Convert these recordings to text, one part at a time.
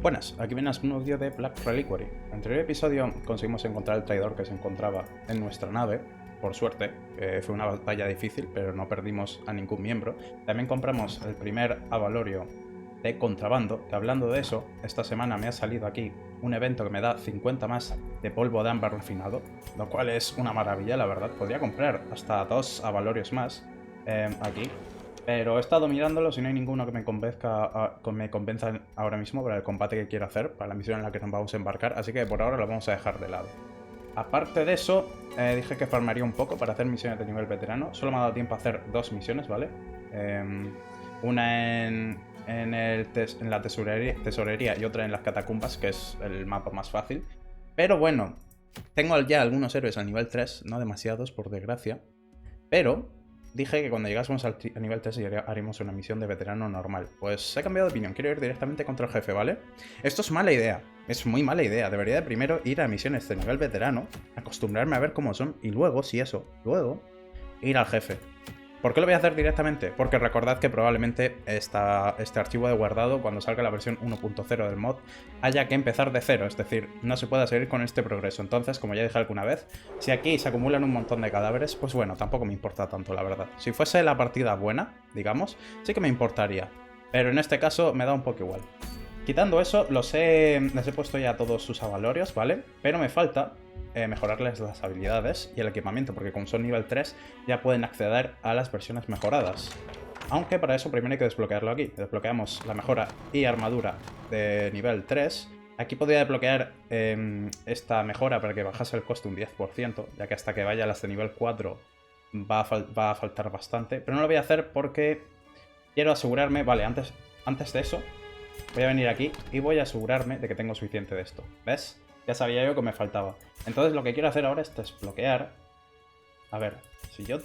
Buenas, aquí vienes un nuevo vídeo de Black Reliquary. En el anterior episodio conseguimos encontrar el traidor que se encontraba en nuestra nave, por suerte. Fue una batalla difícil, pero no perdimos a ningún miembro. También compramos el primer avalorio de contrabando, que hablando de eso, esta semana me ha salido aquí un evento que me da 50 más de polvo de ámbar refinado, lo cual es una maravilla, la verdad. Podría comprar hasta 2 avalorios más aquí. Pero he estado mirándolos y no hay ninguno que me convenza ahora mismo para el combate que quiero hacer, para la misión en la que nos vamos a embarcar, así que por ahora lo vamos a dejar de lado. Aparte de eso, dije que farmaría un poco para hacer misiones de nivel veterano. Solo me ha dado tiempo a hacer 2 misiones, ¿vale? Una en la tesorería y otra en las catacumbas, que es el mapa más fácil. Pero bueno, tengo ya algunos héroes al nivel 3, no demasiados, por desgracia. Pero dije que cuando llegásemos al nivel 3 haríamos una misión de veterano normal. Pues he cambiado de opinión, quiero ir directamente contra el jefe, ¿vale? Esto es mala idea, es muy mala idea. Debería de primero ir a misiones de nivel veterano, acostumbrarme a ver cómo son y luego, si eso, luego ir al jefe. ¿Por qué lo voy a hacer directamente? Porque recordad que probablemente este archivo de guardado, cuando salga la versión 1.0 del mod, haya que empezar de cero, es decir, no se pueda seguir con este progreso. Entonces, como ya dije alguna vez, si aquí se acumulan un montón de cadáveres, pues bueno, tampoco me importa tanto, la verdad. Si fuese la partida buena, digamos, sí que me importaría. Pero en este caso me da un poco igual. Quitando eso, les he puesto ya todos sus avalorios, ¿vale? Pero me falta mejorarles las habilidades y el equipamiento, porque como son nivel 3 ya pueden acceder a las versiones mejoradas. Aunque para eso primero hay que desbloquearlo aquí. Desbloqueamos la mejora y armadura de nivel 3. Aquí podría desbloquear esta mejora para que bajase el coste un 10%, ya que hasta que vaya a las de nivel 4 va a faltar bastante. Pero no lo voy a hacer porque quiero asegurarme... Vale, antes de eso voy a venir aquí y voy a asegurarme de que tengo suficiente de esto. ¿Ves? Ya sabía yo que me faltaba. Entonces lo que quiero hacer ahora es desbloquear. A ver, si yo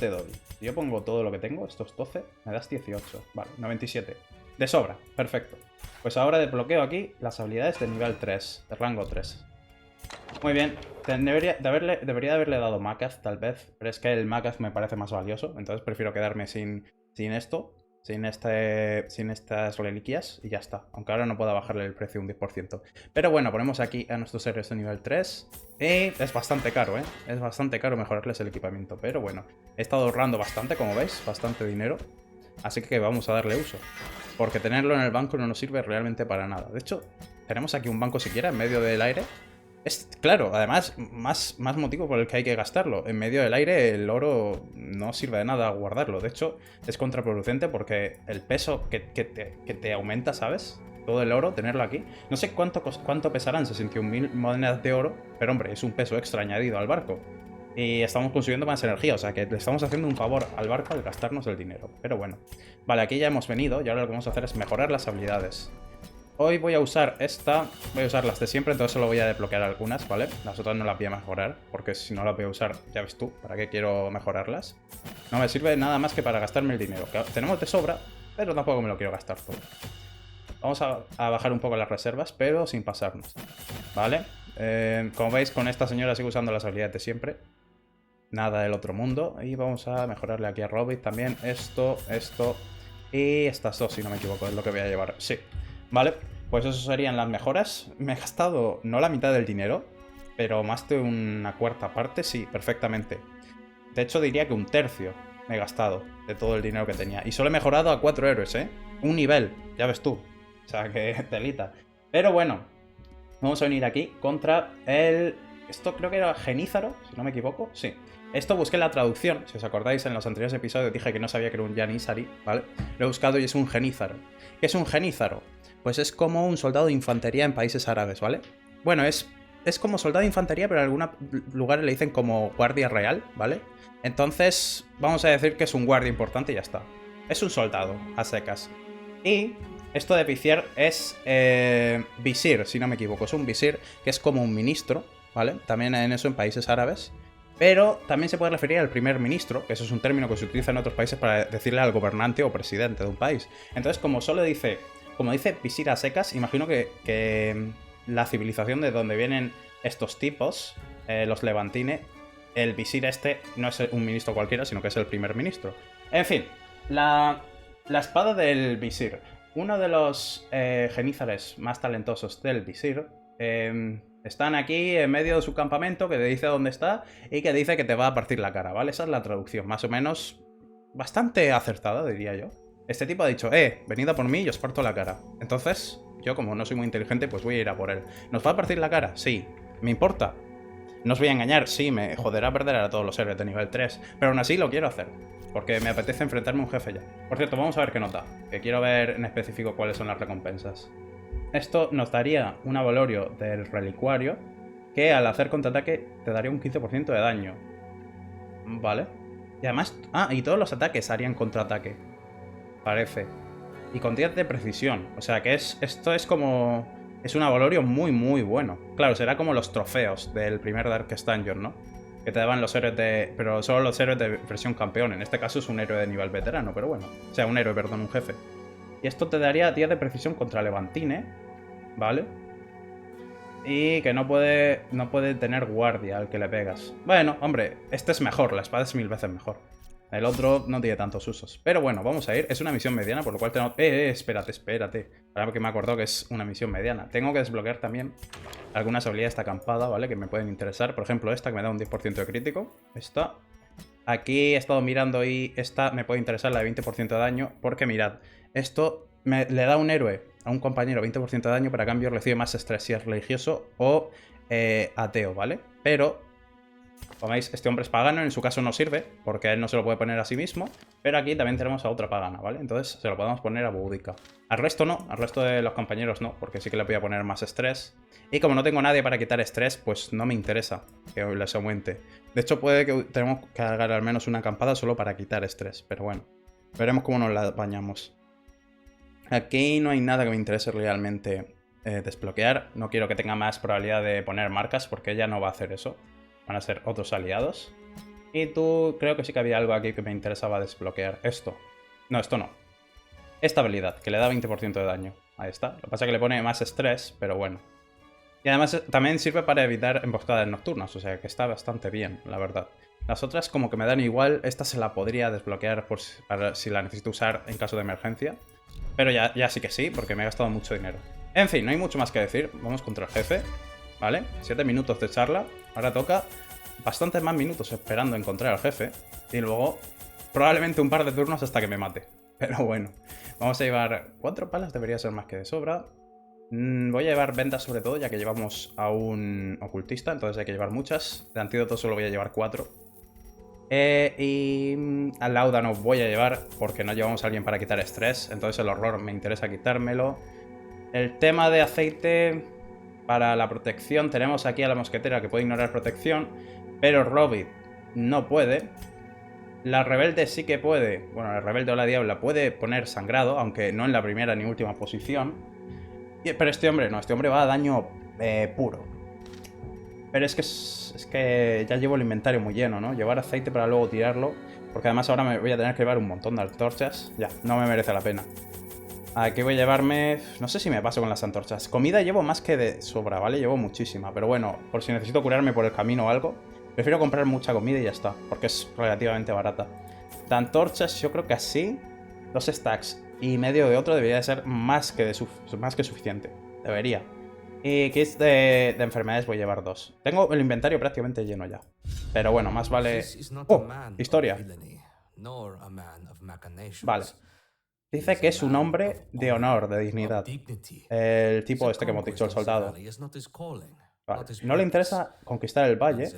pongo todo lo que tengo, estos 12, me das 18. Vale, 97. De sobra, perfecto. Pues ahora desbloqueo aquí las habilidades de nivel 3, de rango 3. Muy bien, debería de haberle dado Macaz tal vez, pero es que el Macaz me parece más valioso, entonces prefiero quedarme sin esto. Sin estas reliquias y ya está. Aunque ahora no pueda bajarle el precio un 10%. Pero bueno, ponemos aquí a nuestros héroes de nivel 3. Y es bastante caro, ¿eh? Es bastante caro mejorarles el equipamiento. Pero bueno, he estado ahorrando bastante, como veis. Bastante dinero. Así que vamos a darle uso. Porque tenerlo en el banco no nos sirve realmente para nada. De hecho, tenemos aquí un banco siquiera en medio del aire. Es claro, además, más motivo por el que hay que gastarlo. En medio del aire el oro no sirve de nada guardarlo. De hecho, es contraproducente porque el peso que te aumenta, ¿sabes? Todo el oro, tenerlo aquí. No sé cuánto pesarán 61.000 monedas de oro, pero hombre, es un peso extra añadido al barco. Y estamos consumiendo más energía, o sea que le estamos haciendo un favor al barco al gastarnos el dinero. Pero bueno. Vale, aquí ya hemos venido y ahora lo que vamos a hacer es mejorar las habilidades. Hoy voy a usar esta, voy a usar las de siempre, entonces solo voy a desbloquear algunas, ¿vale? Las otras no las voy a mejorar, porque si no las voy a usar, ya ves tú, ¿para qué quiero mejorarlas? No me sirve nada más que para gastarme el dinero, que tenemos de sobra, pero tampoco me lo quiero gastar todo. Vamos a bajar un poco las reservas, pero sin pasarnos, ¿vale? Como veis, con esta señora sigo usando las habilidades de siempre. Nada del otro mundo. Y vamos a mejorarle aquí a Robit también esto y estas dos, si no me equivoco, es lo que voy a llevar. Sí. Vale, pues eso serían las mejoras. Me he gastado no la mitad del dinero, pero más de una cuarta parte, sí, perfectamente. De hecho, diría que un tercio me he gastado de todo el dinero que tenía. Y solo he mejorado a 4 héroes, ¿eh? Un nivel, ya ves tú. O sea, que telita. Pero bueno, vamos a venir aquí contra el... Esto creo que era Genízaro, si no me equivoco. Sí. Esto busqué la traducción. Si os acordáis, en los anteriores episodios dije que no sabía que era un Janissary, ¿vale? Lo he buscado y es un Genízaro. ¿Qué es un Genízaro? Pues es como un soldado de infantería en países árabes, ¿vale? Bueno, es como soldado de infantería, pero en algunos lugares le dicen como guardia real, ¿vale? Entonces, vamos a decir que es un guardia importante y ya está. Es un soldado, a secas. Y esto de Vizier es visir, si no me equivoco. Es un visir, que es como un ministro, ¿vale? También en eso en países árabes. Pero también se puede referir al primer ministro, que eso es un término que se utiliza en otros países para decirle al gobernante o presidente de un país. Entonces, como dice visir a secas, imagino que la civilización de donde vienen estos tipos, los levantines, el visir este no es un ministro cualquiera, sino que es el primer ministro. En fin, la espada del visir. uno de los genízares más talentosos del visir están aquí en medio de su campamento, que te dice dónde está y que dice que te va a partir la cara, ¿vale? Esa es la traducción, más o menos bastante acertada, diría yo. Este tipo ha dicho, venid a por mí y os parto la cara. Entonces, yo como no soy muy inteligente, pues voy a ir a por él. ¿Nos va a partir la cara? Sí. ¿Me importa? No os voy a engañar, sí, me joderá perder a todos los héroes de nivel 3, pero aún así lo quiero hacer, porque me apetece enfrentarme a un jefe ya. Por cierto, vamos a ver qué nota, que quiero ver en específico cuáles son las recompensas. Esto nos daría un Avalorio del relicuario, que al hacer contraataque te daría un 15% de daño. Vale. Y además... y todos los ataques harían contraataque. Parece. Y con 10 de precisión. O sea que esto es como... Es un Avalorio muy, muy bueno. Claro, será como los trofeos del primer Darkest Dungeon, ¿no? Que te daban los héroes de... Pero solo los héroes de versión campeón. En este caso es un héroe de nivel veterano, pero bueno. O sea, un héroe, perdón, un jefe. Y esto te daría 10 de precisión contra Levantine, ¿vale? Y que no puede tener guardia al que le pegas. Bueno, hombre, este es mejor, la espada es 1000 veces mejor. El otro no tiene tantos usos. Pero bueno, vamos a ir. Es una misión mediana, por lo cual tengo... espérate. Ahora que me acordó que es una misión mediana. Tengo que desbloquear también algunas habilidades de acampada, ¿vale? Que me pueden interesar. Por ejemplo, esta que me da un 10% de crítico. Esta. Aquí he estado mirando y esta me puede interesar, la de 20% de daño. Porque mirad, esto le da a un héroe, a un compañero, 20% de daño, pero a cambio recibe más estrés si es religioso o ateo, ¿vale? Pero, como veis, este hombre es pagano, en su caso no sirve, porque él no se lo puede poner a sí mismo, pero aquí también tenemos a otra pagana, ¿vale? Entonces se lo podemos poner a Boudica. Al resto no, al resto de los compañeros no, porque sí que le voy a poner más estrés. Y como no tengo nadie para quitar estrés, pues no me interesa que les aumente. De hecho, puede que tenemos que hacer al menos una acampada solo para quitar estrés, pero bueno, veremos cómo nos la apañamos. Aquí no hay nada que me interese realmente desbloquear. No quiero que tenga más probabilidad de poner marcas porque ella no va a hacer eso. Van a ser otros aliados. Y tú, creo que sí que había algo aquí que me interesaba desbloquear. Esto. No, esto no. Esta habilidad, que le da 20% de daño. Ahí está. Lo que pasa es que le pone más estrés, pero bueno. Y además también sirve para evitar emboscadas nocturnas, o sea que está bastante bien, la verdad. Las otras como que me dan igual. Esta se la podría desbloquear para si la necesito usar en caso de emergencia. Pero ya sí que sí, porque me he gastado mucho dinero. En fin, no hay mucho más que decir. Vamos contra el jefe, ¿vale? 7 minutos de charla. Ahora toca bastantes más minutos esperando encontrar al jefe. Y luego probablemente un par de turnos hasta que me mate. Pero bueno, vamos a llevar 4 palas, debería ser más que de sobra. Voy a llevar vendas sobre todo, ya que llevamos a un ocultista, entonces hay que llevar muchas. De antídoto solo voy a llevar 4. Y al Lauda no voy a llevar porque no llevamos a alguien para quitar estrés. Entonces el horror me interesa quitármelo. El tema de aceite para la protección. Tenemos aquí a la mosquetera que puede ignorar protección. Pero Robit no puede. La rebelde sí que puede. Bueno, la rebelde o la diabla puede poner sangrado, aunque no en la primera ni última posición. Pero este hombre no, este hombre va a daño puro. Pero es que ya llevo el inventario muy lleno, ¿no? Llevar aceite para luego tirarlo. Porque además ahora me voy a tener que llevar un montón de antorchas. Ya, no me merece la pena. Aquí voy a llevarme... No sé si me paso con las antorchas. Comida llevo más que de sobra, ¿vale? Llevo muchísima. Pero bueno, por si necesito curarme por el camino o algo, prefiero comprar mucha comida y ya está. Porque es relativamente barata. De antorchas yo creo que así 2 stacks y medio de otro debería de ser más que suficiente. Debería. Y kits de enfermedades voy a llevar 2. Tengo el inventario prácticamente lleno ya. Pero bueno, más vale... ¡Oh! Historia. Vale. Dice que es un hombre de honor, de dignidad. El tipo este que hemos dicho, el soldado. Vale. No le interesa conquistar el valle.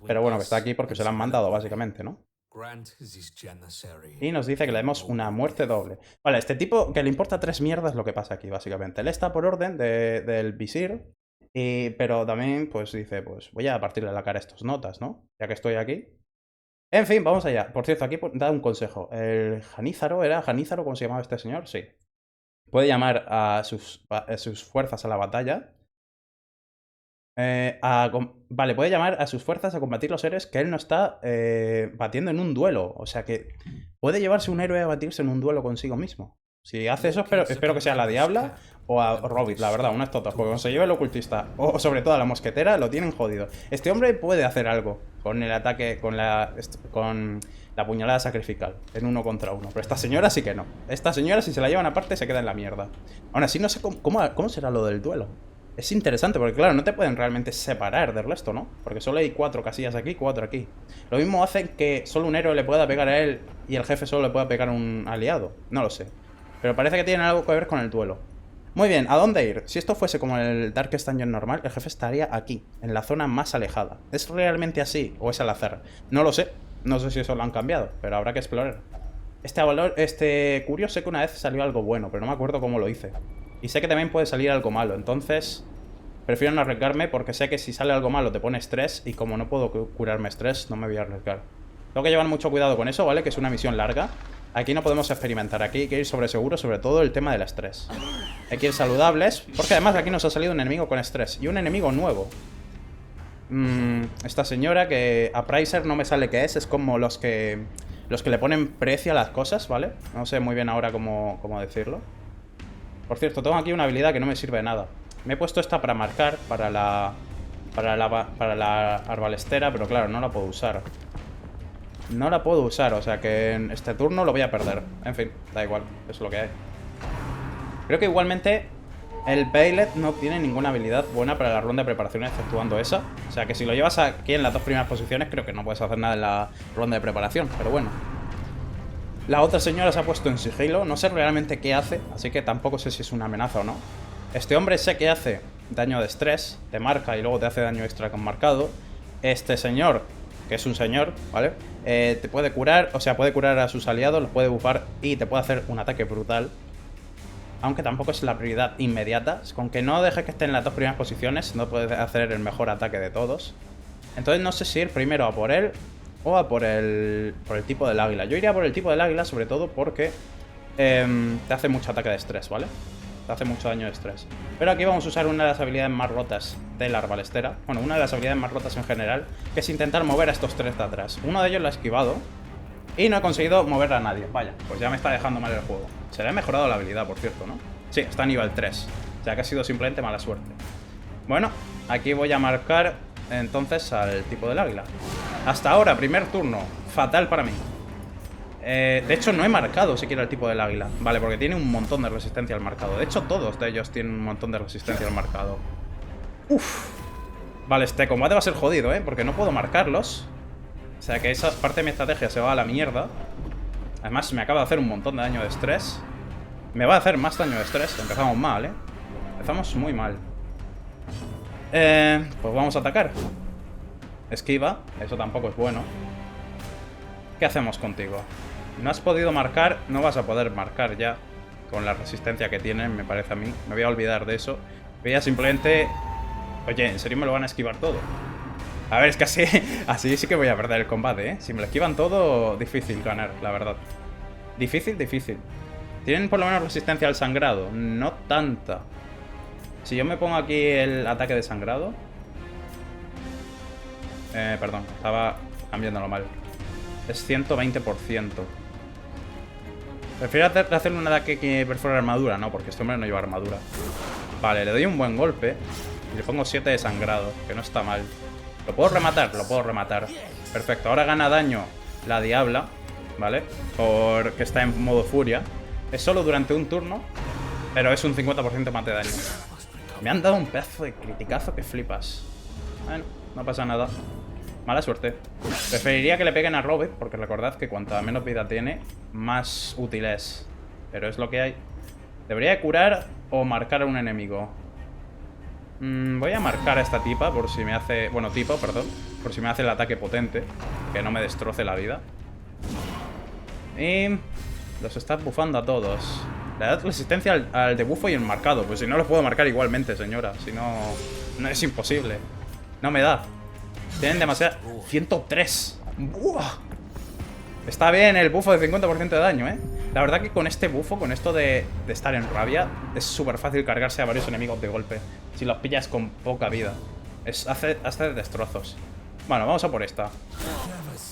Pero bueno, que está aquí porque se lo han mandado, básicamente, ¿no? Y nos dice que le demos una muerte doble. Vale, este tipo que le importa 3 mierdas lo que pasa aquí, básicamente. Él está por orden del visir, pero también, pues dice, pues voy a partirle la cara a estos notas, ¿no? Ya que estoy aquí. En fin, vamos allá. Por cierto, aquí da un consejo. El Janízaro, ¿era Janízaro cómo se llamaba este señor? Sí. Puede llamar a sus fuerzas a la batalla. Vale, puede llamar a sus fuerzas a combatir los héroes que él no está batiendo en un duelo. O sea que puede llevarse un héroe a batirse en un duelo consigo mismo. Si hace eso, espero que sea la Diabla o a Robit, la verdad, una de estas dos. Porque cuando se lleve el ocultista, o sobre todo a la mosquetera, lo tienen jodido. Este hombre puede hacer algo con el ataque, con La puñalada sacrificial, en 1 contra 1. Pero esta señora sí que no. Esta señora, si se la llevan aparte, se queda en la mierda. Aún así, no sé cómo será lo del duelo. Es interesante, porque claro, no te pueden realmente separar del resto, ¿no? Porque solo hay 4 casillas aquí, 4 aquí. Lo mismo hace que solo un héroe le pueda pegar a él y el jefe solo le pueda pegar a un aliado. No lo sé. Pero parece que tiene algo que ver con el duelo. Muy bien, ¿a dónde ir? Si esto fuese como el Darkest Dungeon normal, el jefe estaría aquí, en la zona más alejada. ¿Es realmente así o es al azar? No lo sé. No sé si eso lo han cambiado, pero habrá que explorar. Este Curio sé que una vez salió algo bueno, pero no me acuerdo cómo lo hice. Y sé que también puede salir algo malo, entonces prefiero no arriesgarme porque sé que si sale algo malo te pone estrés y como no puedo curarme estrés, no me voy a arriesgar. Tengo que llevar mucho cuidado con eso, ¿vale? Que es una misión larga. Aquí no podemos experimentar, aquí hay que ir sobre seguro, sobre todo el tema del estrés. Hay que ir saludables, porque además aquí nos ha salido un enemigo con estrés y un enemigo nuevo. Esta señora que a Pricer no me sale qué es como los que le ponen precio a las cosas, ¿vale? No sé muy bien ahora cómo decirlo. Por cierto, tengo aquí una habilidad que no me sirve de nada. Me he puesto esta para marcar, para la arbalestera, pero claro, no la puedo usar. No la puedo usar, o sea que en este turno lo voy a perder. En fin, da igual, es lo que hay. Creo que igualmente el Bailet no tiene ninguna habilidad buena para la ronda de preparación exceptuando esa. O sea que si lo llevas aquí en las 2 primeras posiciones, creo que no puedes hacer nada en la ronda de preparación, pero bueno. La otra señora se ha puesto en sigilo, no sé realmente qué hace, así que tampoco sé si es una amenaza o no. Este hombre sé que hace daño de estrés, te marca y luego te hace daño extra con marcado. Este señor, que es un señor, ¿vale? Te puede curar, o sea, puede curar a sus aliados, los puede buffar y te puede hacer un ataque brutal. Aunque tampoco es la prioridad inmediata. Con que no deje que esté en las 2 primeras posiciones, no puede hacer el mejor ataque de todos. Entonces no sé si ir primero a por él o a por el tipo del águila. Yo iría por el tipo del águila, sobre todo porque te hace mucho ataque de estrés, ¿vale? Te hace mucho daño de estrés. Pero aquí vamos a usar una de las habilidades más rotas de la arbalestera. Bueno, una de las habilidades más rotas en general, que es intentar mover a estos 3 de atrás. Uno de ellos lo ha esquivado y no he conseguido mover a nadie. Vaya, pues ya me está dejando mal el juego. Se le ha mejorado la habilidad, por cierto, ¿no? Sí, está a nivel 3. O sea que ha sido simplemente mala suerte. Bueno, aquí voy a marcar entonces al tipo del águila. Hasta ahora, primer turno, fatal para mí. De hecho, no he marcado siquiera el tipo del águila. Vale, porque tiene un montón de resistencia al marcado. De hecho, todos de ellos tienen un montón de resistencia al marcado. Uf. Vale, este combate va a ser jodido, ¿eh? Porque no puedo marcarlos. O sea que esa parte de mi estrategia se va a la mierda. Además, me acaba de hacer un montón de daño de estrés. Me va a hacer más daño de estrés. Empezamos mal, ¿eh? Empezamos muy mal. Pues vamos a atacar. Esquiva. Eso tampoco es bueno. ¿Qué hacemos contigo? No has podido marcar. No vas a poder marcar ya. Con la resistencia que tienen, me parece a mí. Me voy a olvidar de eso. Voy a simplemente... Oye, ¿en serio me lo van a esquivar todo? A ver, es que así sí que voy a perder el combate, ¿eh? Si me lo esquivan todo, difícil ganar, la verdad. Difícil, difícil. ¿Tienen por lo menos resistencia al sangrado? No tanta. Si yo me pongo aquí el ataque de sangrado... perdón, estaba cambiándolo mal. Es 120%. Prefiero hacerle un ataque que perfora armadura, no, porque este hombre no lleva armadura. Vale, le doy un buen golpe y le pongo 7 de sangrado, que no está mal. ¿Lo puedo rematar? Lo puedo rematar. Perfecto, ahora gana daño la diabla, ¿vale? Porque está en modo furia. Es solo durante un turno, pero es un 50% más de daño. Me han dado un pedazo de criticazo que flipas. Bueno, no pasa nada. Mala suerte. Preferiría que le peguen a Robert, porque recordad que cuanta menos vida tiene, más útil es. Pero es lo que hay. Debería curar o marcar a un enemigo. Voy a marcar a esta tipa por si me hace... Bueno, tipo, perdón. Por si me hace el ataque potente. Que no me destroce la vida. Y... los está bufando a todos. Le da resistencia al debufo y el marcado. Pues si no los puedo marcar igualmente, señora. Si no... no es imposible. No me da. Tienen demasiada... 103. ¡Buah! Está bien el bufo de 50% de daño, ¿eh? La verdad que con este bufo, con esto de estar en rabia, es súper fácil cargarse a varios enemigos de golpe. Si los pillas con poca vida. Hace destrozos. Bueno, vamos a por esta.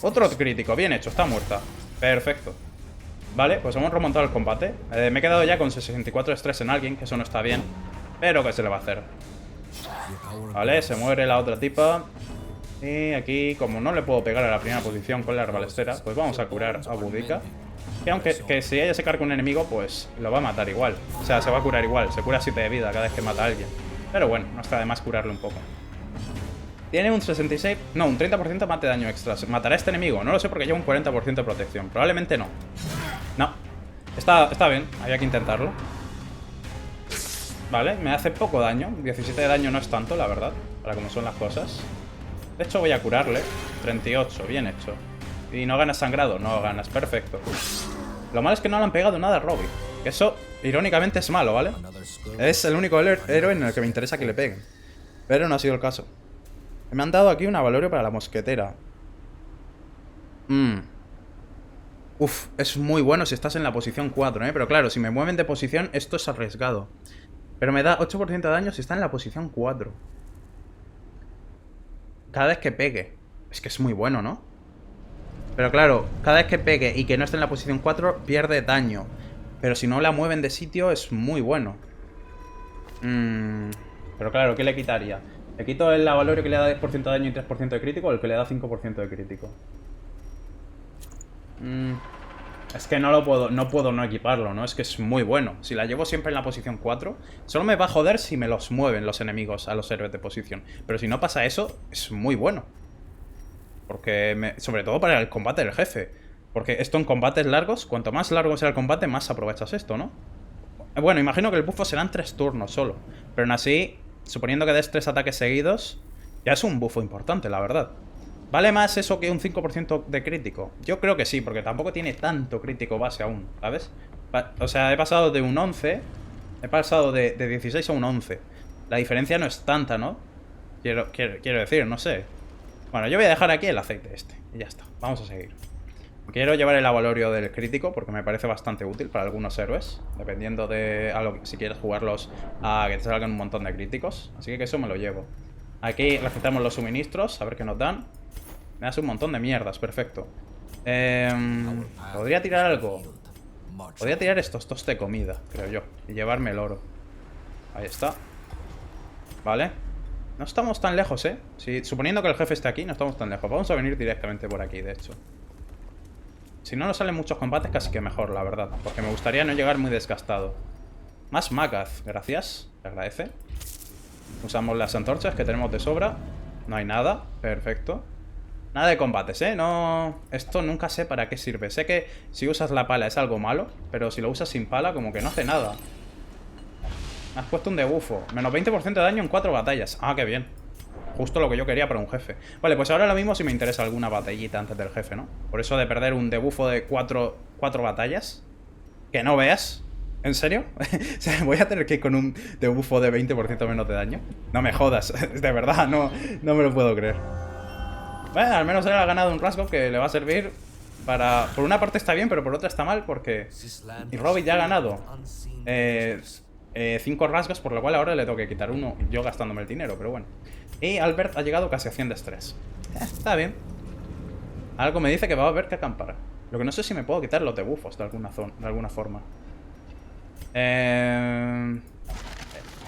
Otro crítico, bien hecho, está muerta. Perfecto. Vale, pues hemos remontado el combate. Me he quedado ya con 64 estrés en alguien, que eso no está bien. Pero ¿qué se le va a hacer? Vale, se muere la otra tipa. Y aquí, como no le puedo pegar a la primera posición con la arbalestera, pues vamos a curar a Boudica. Que aunque si ella se carga un enemigo, pues lo va a matar igual. O sea, se va a curar igual. Se cura 7 de vida cada vez que mata a alguien. Pero bueno, no está de más curarle un poco. Tiene un 66... No, un 30% más de daño extra. ¿Matará a este enemigo? No lo sé porque lleva un 40% de protección. Probablemente no. No. Está bien. Había que intentarlo. Vale, me hace poco daño. 17 de daño no es tanto, la verdad. Para como son las cosas. De hecho, voy a curarle. 38, bien hecho. ¿Y no ganas sangrado? No ganas, perfecto. Lo malo es que no le han pegado nada a Robbie. Eso, irónicamente, es malo, ¿vale? Es el único héroe en el que me interesa que le peguen. Pero no ha sido el caso. Me han dado aquí una valorio para la mosquetera. Uf, es muy bueno si estás en la posición 4, ¿eh? Pero claro, si me mueven de posición, esto es arriesgado. Pero me da 8% de daño si está en la posición 4. Cada vez que pegue. Es que es muy bueno, ¿no? Pero claro, cada vez que pegue y que no esté en la posición 4, pierde daño. Pero si no la mueven de sitio, es muy bueno. Pero claro, ¿qué le quitaría? ¿Le quito el valorio que le da 10% de daño y 3% de crítico o el que le da 5% de crítico? Es que no puedo no equiparlo, ¿no? Es que es muy bueno. Si la llevo siempre en la posición 4, solo me va a joder si me los mueven los enemigos a los héroes de posición. Pero si no pasa eso, es muy bueno. Porque, sobre todo para el combate del jefe. Porque esto en combates largos, cuanto más largo sea el combate, más aprovechas esto, ¿no? Bueno, imagino que el buffo serán 3 turnos solo. Pero aún así, suponiendo que des 3 ataques seguidos, ya es un buffo importante, la verdad. ¿Vale más eso que un 5% de crítico? Yo creo que sí, porque tampoco tiene tanto crítico base aún, ¿sabes? O sea, he pasado de un 11, he pasado de 16 a un 11. La diferencia no es tanta, ¿no? Quiero decir, no sé. Bueno, yo voy a dejar aquí el aceite este, y ya está. Vamos a seguir. Quiero llevar el avalorio del crítico porque me parece bastante útil para algunos héroes, dependiendo de si quieres jugarlos a que te salgan un montón de críticos. Así que eso me lo llevo. Aquí recetamos los suministros, a ver qué nos dan. Me das un montón de mierdas, perfecto. Podría tirar algo. Podría tirar estos tos de comida, creo yo, y llevarme el oro. Ahí está. Vale. No estamos tan lejos, ¿eh? Suponiendo que el jefe esté aquí, no estamos tan lejos. Vamos a venir directamente por aquí, de hecho. Si no nos salen muchos combates, casi que mejor, la verdad. Porque me gustaría no llegar muy desgastado. Más Magath, gracias. Te agradece. Usamos las antorchas que tenemos de sobra. No hay nada, perfecto. Nada de combates, ¿eh? No... Esto nunca sé para qué sirve. Sé que si usas la pala es algo malo, pero si lo usas sin pala, como que no hace nada. Me has puesto un debufo. Menos 20% de daño en 4 batallas. Ah, qué bien. Justo lo que yo quería para un jefe. Vale, pues ahora lo mismo si me interesa alguna batallita antes del jefe, ¿no? Por eso de perder un debufo de 4 batallas. Que no veas. ¿En serio? O sea, voy a tener que ir con un debufo de 20% menos de daño. No me jodas. De verdad, no me lo puedo creer. Bueno, al menos él ha ganado un rasgo que le va a servir para... Por una parte está bien, pero por otra está mal porque... Y Robbie ya ha ganado 5 rasgos, por lo cual ahora le tengo que quitar uno, yo gastándome el dinero, pero bueno. Y Albert ha llegado casi a 100 de estrés. Está bien. Algo me dice que va a haber que acampar. Lo que no sé si me puedo quitar los debuffos de alguna forma.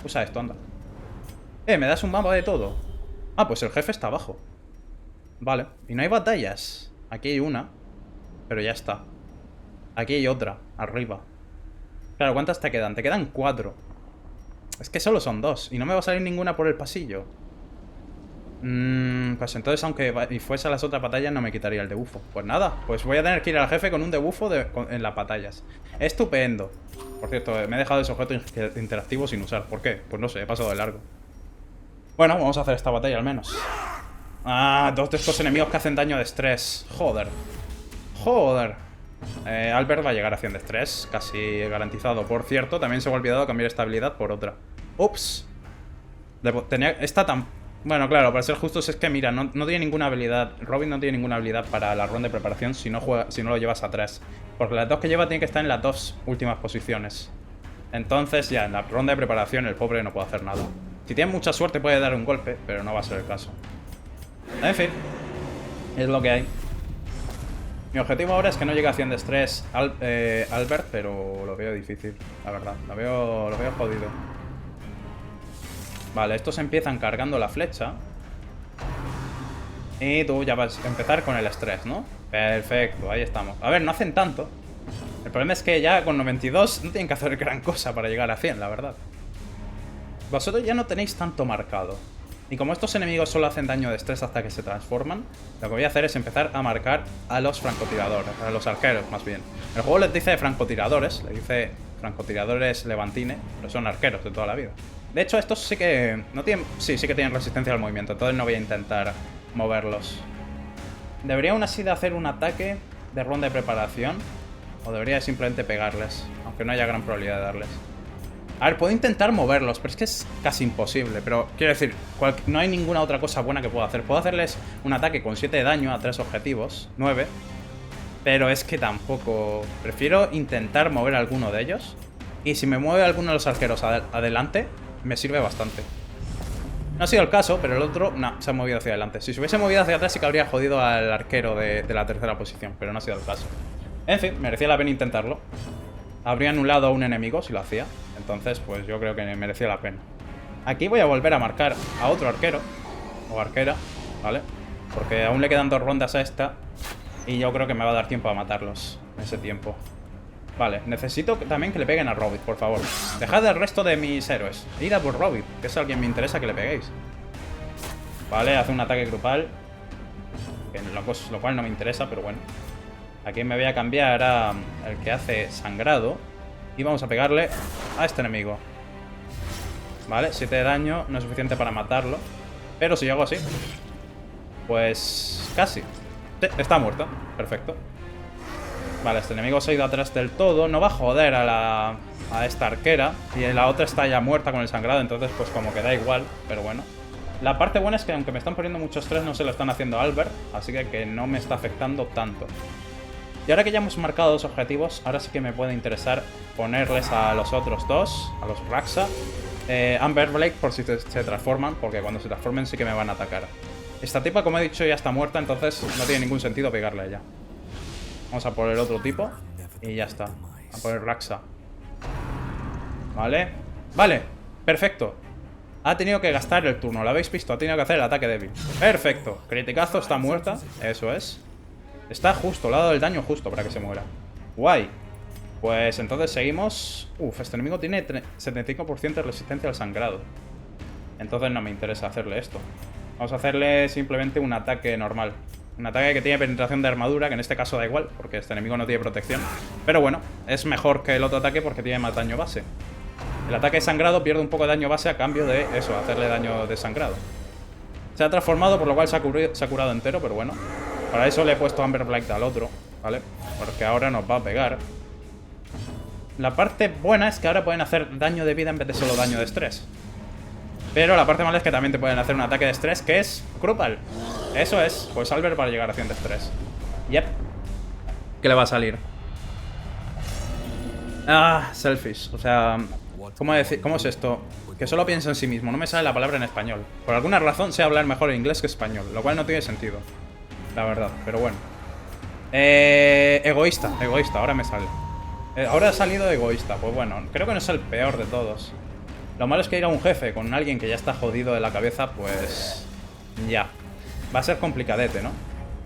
Usa esto, anda. Me das un mapa de todo. Ah, pues el jefe está abajo. Vale, y no hay batallas. Aquí hay una, pero ya está. Aquí hay otra, arriba. Claro, ¿cuántas te quedan? Te quedan 4. Es que solo son 2. Y no me va a salir ninguna por el pasillo. Pues entonces, aunque fuese a las otras batallas, no me quitaría el debufo. Pues nada, pues voy a tener que ir al jefe con un debufo en las batallas. Estupendo. Por cierto, me he dejado ese objeto interactivo sin usar. ¿Por qué? Pues no sé, he pasado de largo. Bueno, vamos a hacer esta batalla al menos. Ah, 2 de estos enemigos que hacen daño de estrés. Joder. Joder. Albert va a llegar a 100 de estrés, casi garantizado. Por cierto, también se me ha olvidado cambiar esta habilidad por otra. Ups. Esta tan... Bueno, claro, para ser justos es que, mira, no tiene ninguna habilidad. Robin no tiene ninguna habilidad para la ronda de preparación si no lo llevas a 3. Porque las 2 que lleva tienen que estar en las 2 últimas posiciones. Entonces, ya, en la ronda de preparación el pobre no puede hacer nada. Si tiene mucha suerte puede dar un golpe, pero no va a ser el caso. En fin, es lo que hay. Mi objetivo ahora es que no llegue a 100 de estrés Albert, pero lo veo difícil, la verdad. Lo veo jodido. Vale, estos empiezan cargando la flecha. Y tú ya vas a empezar con el estrés, ¿no? Perfecto, ahí estamos. A ver, no hacen tanto. El problema es que ya con 92 no tienen que hacer gran cosa para llegar a 100, la verdad. Vosotros ya no tenéis tanto marcado. Y como estos enemigos solo hacen daño de estrés hasta que se transforman, lo que voy a hacer es empezar a marcar a los francotiradores, a los arqueros más bien. El juego les dice francotiradores, le dice francotiradores levantine, pero son arqueros de toda la vida. De hecho, estos sí que no tienen, sí que tienen resistencia al movimiento, entonces no voy a intentar moverlos. ¿Debería aún así de hacer un ataque de ronda de preparación? ¿O debería simplemente pegarles? Aunque no haya gran probabilidad de darles. A ver, puedo intentar moverlos, pero es que es casi imposible. Pero quiero decir, no hay ninguna otra cosa buena que pueda hacer. Puedo hacerles un ataque con 7 de daño a 3 objetivos, 9. Pero es que tampoco... Prefiero intentar mover alguno de ellos. Y si me mueve alguno de los arqueros adelante, me sirve bastante. No ha sido el caso, pero el otro, no, se ha movido hacia adelante. Si se hubiese movido hacia atrás sí que habría jodido al arquero de la tercera posición, pero no ha sido el caso. En fin, merecía la pena intentarlo. Habría anulado a un enemigo si lo hacía. Entonces, pues yo creo que merecía la pena. Aquí voy a volver a marcar a otro arquero. O arquera, ¿vale? Porque aún le quedan 2 rondas a esta. Y yo creo que me va a dar tiempo a matarlos en ese tiempo. Vale, necesito también que le peguen a Robit, por favor. Dejad el resto de mis héroes. Id a por Robit, que es a quien me interesa que le peguéis. Vale, hace un ataque grupal. Lo cual no me interesa, pero bueno. Aquí me voy a cambiar a el que hace sangrado. Y vamos a pegarle a este enemigo. Vale, 7 de daño. No es suficiente para matarlo. Pero si yo hago así, pues casi. Está muerto, perfecto. Vale, este enemigo se ha ido atrás del todo. No va a joder a esta arquera. Y la otra está ya muerta con el sangrado. Entonces pues como que da igual, pero bueno. La parte buena es que aunque me están poniendo mucho estrés, no se lo están haciendo a Albert. Así que no me está afectando tanto. Y ahora que ya hemos marcado 2 objetivos, ahora sí que me puede interesar ponerles a los otros 2, a los Raxa, Amber Blake por si se transforman, porque cuando se transformen sí que me van a atacar. Esta tipa, como he dicho, ya está muerta, entonces no tiene ningún sentido pegarle a ella. Vamos a por el otro tipo y ya está. A por el Raxa. Vale. Vale, perfecto. Ha tenido que gastar el turno, ¿lo habéis visto? Ha tenido que hacer el ataque débil. Perfecto. Criticazo, está muerta. Eso es. Está justo, le ha dado el daño justo para que se muera. Guay. Pues entonces seguimos. Uf, este enemigo tiene 75% de resistencia al sangrado. Entonces no me interesa hacerle esto. Vamos a hacerle simplemente un ataque normal. Un ataque que tiene penetración de armadura, que en este caso da igual, porque este enemigo no tiene protección. Pero bueno, es mejor que el otro ataque porque tiene más daño base. El ataque de sangrado pierde un poco de daño base a cambio de eso, hacerle daño de sangrado. Se ha transformado, por lo cual se ha curado entero, pero bueno. Para eso le he puesto Amber Black al otro, ¿vale? Porque ahora nos va a pegar. La parte buena es que ahora pueden hacer daño de vida en vez de solo daño de estrés. Pero la parte mala es que también te pueden hacer un ataque de estrés, que es Krupal. Eso es, pues Albert para llegar a 100 de estrés. Yep. ¿Qué le va a salir? Ah, selfish. O sea, ¿cómo es esto? Que solo piensa en sí mismo. No me sale la palabra en español. Por alguna razón sé hablar mejor inglés que español, lo cual no tiene sentido. La verdad, pero bueno. Egoísta, ahora me sale. Ahora ha salido egoísta, pues bueno, creo que no es el peor de todos. Lo malo es que ir a un jefe con alguien que ya está jodido de la cabeza, pues... ya. Va a ser complicadete, ¿no?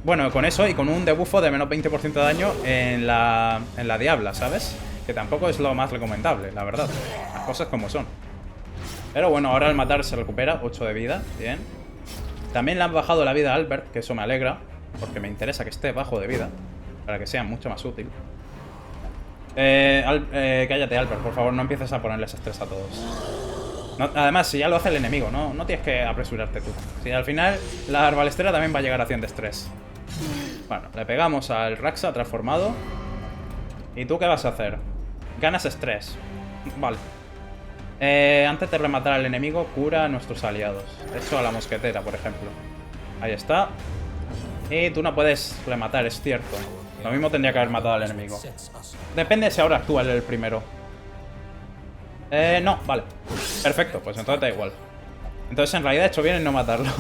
Bueno, con eso y con un debuffo de menos 20% de daño en la diabla, ¿sabes? Que tampoco es lo más recomendable, la verdad. Las cosas como son. Pero bueno, ahora al matar se recupera 8 de vida, bien. También le han bajado la vida a Albert, que eso me alegra. Porque me interesa que esté bajo de vida, para que sea mucho más útil. Cállate, Albert, por favor, no empieces a ponerles estrés a todos. No, además, si ya lo hace el enemigo, no tienes que apresurarte tú. Si al final la arbalestera también va a llegar a 100 de estrés. Bueno, le pegamos al Raxa transformado. ¿Y tú qué vas a hacer? Ganas estrés. Vale. Antes de rematar al enemigo, cura a nuestros aliados. Eso a la mosquetera, por ejemplo. Ahí está. Y tú no puedes rematar, es cierto. Lo mismo tendría que haber matado al enemigo. Depende si ahora actúa el primero. No, vale. Perfecto, pues entonces da igual. Entonces en realidad he hecho bien en no matarlo.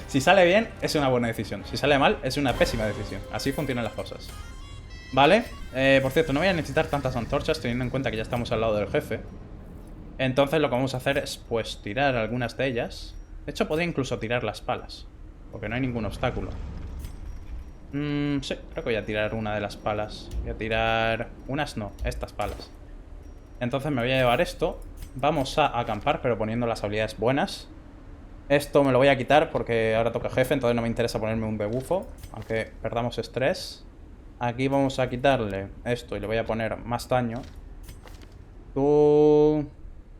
Si sale bien, es una buena decisión. Si sale mal, es una pésima decisión. Así funcionan las cosas. Vale, por cierto, no voy a necesitar tantas antorchas teniendo en cuenta que ya estamos al lado del jefe. Entonces lo que vamos a hacer es, pues, tirar algunas de ellas. De hecho, podría incluso tirar las palas. Porque no hay ningún obstáculo. Sí, creo que voy a tirar una de las palas. Voy a tirar... Unas no, estas palas. Entonces me voy a llevar esto. Vamos a acampar, pero poniendo las habilidades buenas. Esto me lo voy a quitar porque ahora toca jefe, entonces no me interesa ponerme un debufo, aunque perdamos estrés. Aquí vamos a quitarle esto y le voy a poner más daño. Tú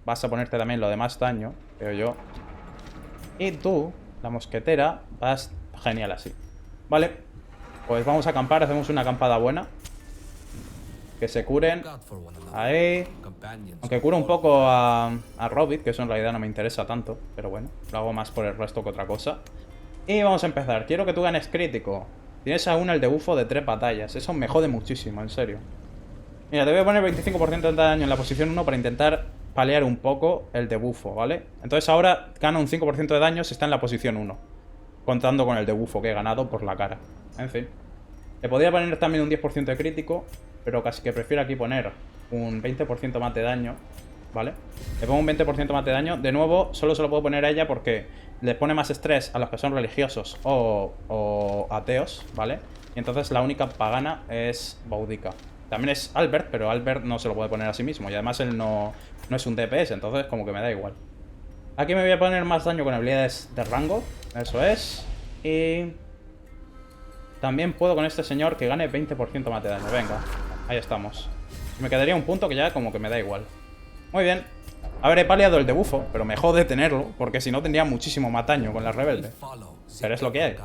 vas a ponerte también lo de más daño, creo yo. Y tú, la mosquetera, vas genial así. Vale. Pues vamos a acampar, hacemos una acampada buena. Que se curen. Ahí. Aunque cure un poco a Robit, que eso en realidad no me interesa tanto. Pero bueno, lo hago más por el resto que otra cosa. Y vamos a empezar. Quiero que tú ganes crítico. Tienes aún el debufo de 3 batallas. Eso me jode muchísimo, en serio. Mira, te voy a poner 25% de daño en la posición 1 para intentar paliar un poco el debufo, ¿vale? Entonces ahora gana un 5% de daño si está en la posición 1. Contando con el debufo que he ganado por la cara. En fin. Le podría poner también un 10% de crítico, pero casi que prefiero aquí poner un 20% más de daño, ¿vale? Le pongo un 20% más de daño. De nuevo, solo se lo puedo poner a ella porque le pone más estrés a los que son religiosos o ateos, ¿vale? Y entonces la única pagana es Boudica. También es Albert, pero Albert no se lo puede poner a sí mismo. Y además él no es un DPS, entonces como que me da igual. Aquí me voy a poner más daño con habilidades de rango. Eso es. Y... también puedo con este señor que gane 20% más de daño. Venga, ahí estamos. Me quedaría un punto que ya como que me da igual. Muy bien. A ver, he paliado el debufo, pero me jode tenerlo, porque si no tendría muchísimo más daño con la rebelde. Pero es lo que hay.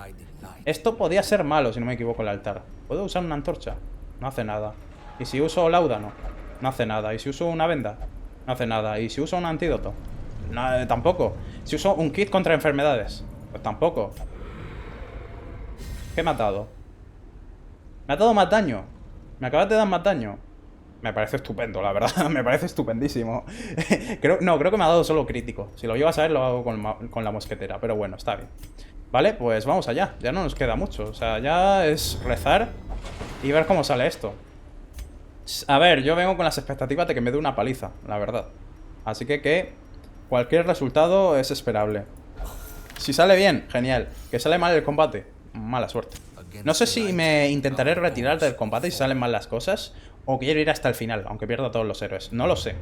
Esto podía ser malo, si no me equivoco, el altar. ¿Puedo usar una antorcha? No hace nada. ¿Y si uso láudano? No hace nada. ¿Y si uso una venda? No hace nada. ¿Y si uso un antídoto? No, tampoco. ¿Si uso un kit contra enfermedades? Pues tampoco. ¿Qué he matado? Me ha dado más daño. Me acabas de dar más daño. Me parece estupendo, la verdad. Me parece estupendísimo. creo que me ha dado solo crítico. Si lo llevas a ver, lo hago con la mosquetera. Pero bueno, está bien. Vale, pues vamos allá. Ya no nos queda mucho. O sea, ya es rezar y ver cómo sale esto. A ver, yo vengo con las expectativas de que me dé una paliza, la verdad. Así que cualquier resultado es esperable. Si sale bien, genial. Que sale mal el combate, mala suerte. No sé si me intentaré retirar del combate si salen mal las cosas, o quiero ir hasta el final, aunque pierda a todos los héroes. No lo sé.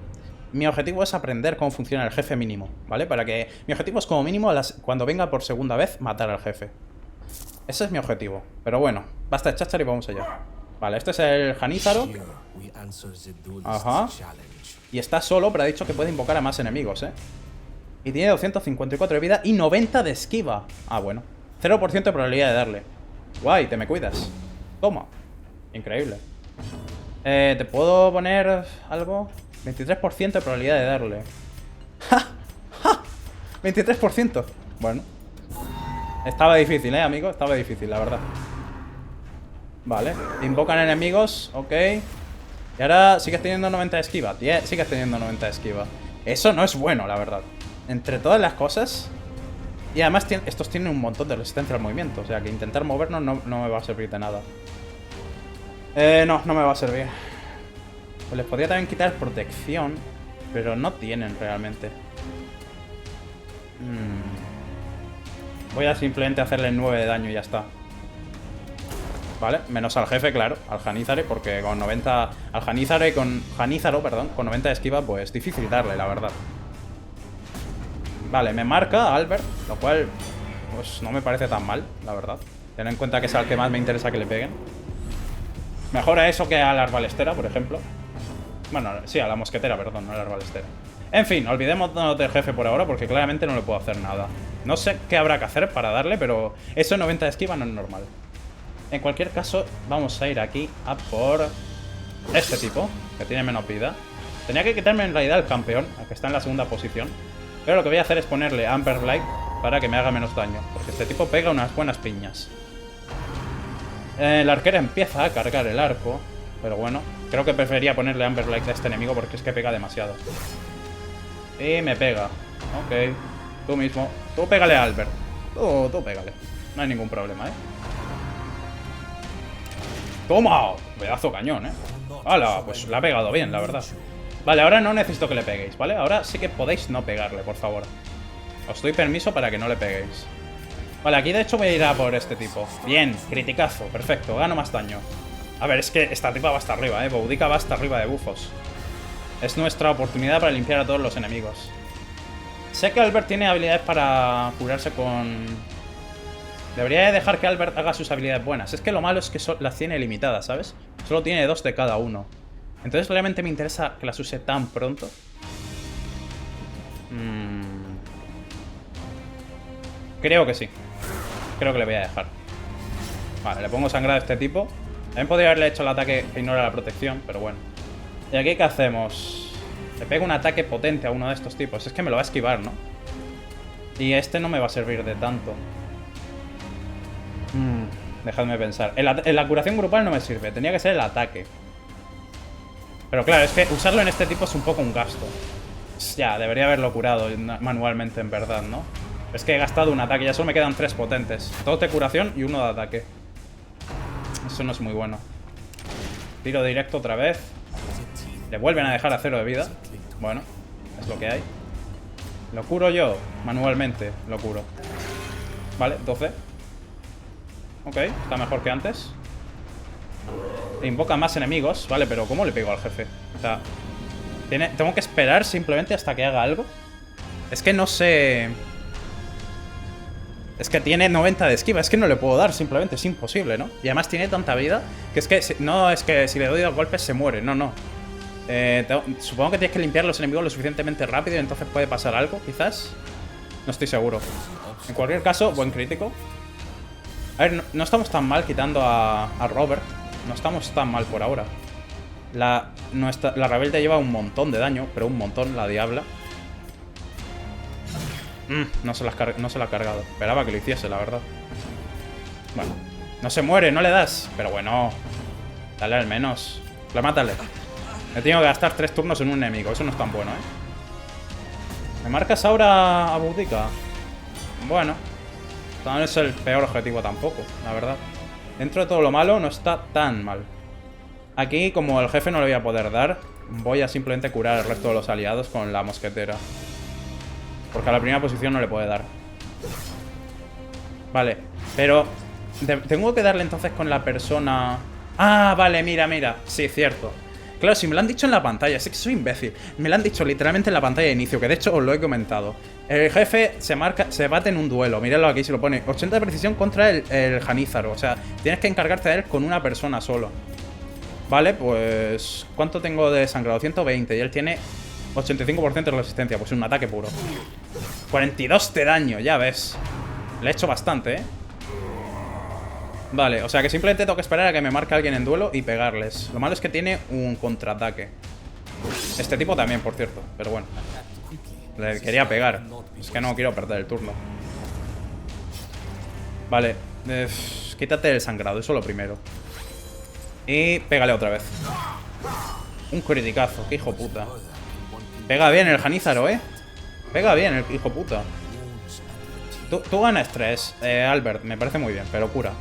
Mi objetivo es aprender cómo funciona el jefe mínimo, ¿vale? Para que... mi objetivo es como mínimo, cuando venga por segunda vez, matar al jefe. Ese es mi objetivo. Pero bueno, basta de cháchara y vamos allá. Vale, este es el Janízaro. Ajá. Y está solo, pero ha dicho que puede invocar a más enemigos, ¿eh? Y tiene 254 de vida y 90 de esquiva. Ah, bueno. 0% de probabilidad de darle. Guay, te me cuidas. Toma. Increíble. ¿Te puedo poner algo? 23% de probabilidad de darle. ¡Ja! ¡Ja! 23%. Bueno. Estaba difícil, amigo. Estaba difícil, la verdad. Vale. Invocan enemigos. Ok. Y ahora sigues teniendo 90 de esquiva. Sigues teniendo 90 de esquiva. Eso no es bueno, la verdad. Entre todas las cosas. Y además estos tienen un montón de resistencia al movimiento. O sea que intentar movernos no me va a servir de nada. No me va a servir. Pues les podría también quitar protección. Pero no tienen realmente. Voy a simplemente hacerle 9 de daño y ya está. Vale, menos al jefe, claro. Al Janízaro, porque con 90... al Janízaro, perdón, con 90 de esquiva, pues difícil darle, la verdad. Vale, me marca Albert, lo cual pues no me parece tan mal, la verdad. Ten en cuenta que es al que más me interesa que le peguen. Mejor a eso que a la arbalestera, por ejemplo. Bueno, sí, a la mosquetera, perdón, no a la arbalestera. En fin, olvidémonos del jefe por ahora porque claramente no le puedo hacer nada. No sé qué habrá que hacer para darle, pero eso de 90 de esquiva no es normal. En cualquier caso, vamos a ir aquí a por este tipo, que tiene menos vida. Tenía que quitarme en realidad el campeón, que está en la segunda posición. Pero lo que voy a hacer es ponerle Amber Light para que me haga menos daño, porque este tipo pega unas buenas piñas. La arquera empieza a cargar el arco, pero bueno, creo que preferiría ponerle Amber Light a este enemigo porque es que pega demasiado. Y me pega. Ok, tú mismo. Tú pégale a Albert. Tú pégale. No hay ningún problema, ¿eh? ¡Toma! Pedazo cañón, ¿eh? ¡Hala! Pues la ha pegado bien, la verdad. Vale, ahora no necesito que le peguéis, ¿vale? Ahora sí que podéis no pegarle, por favor. Os doy permiso para que no le peguéis. Vale, aquí de hecho voy a ir a por este tipo. Bien, criticazo, perfecto, gano más daño. A ver, es que esta tipa va hasta arriba, Boudica va hasta arriba de bufos. Es nuestra oportunidad para limpiar a todos los enemigos. Sé que Albert tiene habilidades para curarse con... Debería de dejar que Albert haga sus habilidades buenas. Es que lo malo es que las tiene limitadas, ¿sabes? Solo tiene 2 de cada uno. Entonces realmente me interesa que las use tan pronto. Creo que sí. Creo que le voy a dejar. Vale, le pongo sangrado a este tipo. También podría haberle hecho el ataque que ignora la protección, pero bueno. ¿Y aquí qué hacemos? Le pego un ataque potente a uno de estos tipos. Es que me lo va a esquivar, ¿no? Y este no me va a servir de tanto. Dejadme pensar. En la curación grupal no me sirve. Tenía que ser el ataque. Pero claro, es que usarlo en este tipo es un poco un gasto. Ya, debería haberlo curado manualmente, en verdad, ¿no? Es que he gastado un ataque. Ya solo me quedan 3 potentes. 2 de curación y 1 de ataque. Eso no es muy bueno. Tiro directo otra vez. Le vuelven a dejar a 0 de vida. Bueno, es lo que hay. Lo curo yo, manualmente. Lo curo. Vale, 12. Ok, está mejor que antes. Invoca más enemigos. Vale, pero ¿cómo le pego al jefe? O sea, tengo que esperar simplemente hasta que haga algo. Es que no sé... Es que tiene 90 de esquiva. Es que no le puedo dar simplemente. Es imposible, ¿no? Y además tiene tanta vida que es que... No es que si le doy 2 golpes se muere. No, no. Supongo que tienes que limpiar a los enemigos lo suficientemente rápido y entonces puede pasar algo, quizás. No estoy seguro. En cualquier caso, buen crítico. A ver, no estamos tan mal quitando a Robert. No estamos tan mal por ahora. La rebelde lleva un montón de daño, pero un montón, la diabla. No se la ha cargado. Esperaba que lo hiciese, la verdad. Bueno, no se muere, no le das. Pero bueno, dale al menos. Mátale. Me tengo que gastar 3 turnos en un enemigo. Eso no es tan bueno, ¿Me marcas ahora a Boudica? Bueno, no es el peor objetivo tampoco, la verdad. Dentro de todo lo malo, no está tan mal. Aquí, como el jefe no le voy a poder dar, voy a simplemente curar al resto de los aliados con la mosquetera. Porque a la primera posición no le puede dar. Vale, pero... ¿Tengo que darle entonces con la persona...? Ah, vale, mira, mira. Sí, cierto. Claro, si me lo han dicho en la pantalla, es que soy imbécil. Me lo han dicho literalmente en la pantalla de inicio, que de hecho os lo he comentado. El jefe se bate en un duelo. Mírenlo aquí, se lo pone. 80 de precisión contra el Janízaro. O sea, tienes que encargarte de él con una persona solo. Vale, pues... ¿Cuánto tengo de sangrado? 120. Y él tiene 85% de resistencia. Pues un ataque puro. 42 de daño, ya ves. Le he hecho bastante, Vale, o sea que simplemente tengo que esperar a que me marque alguien en duelo y pegarles. Lo malo es que tiene un contraataque. Este tipo también, por cierto. Pero bueno. Le quería pegar. Es que no quiero perder el turno. Vale. Quítate el sangrado, eso lo primero. Y pégale otra vez. Un criticazo, qué hijo puta. Pega bien el Janízaro, Pega bien el hijo puta. Tú ganas 3, Albert, me parece muy bien, pero cura.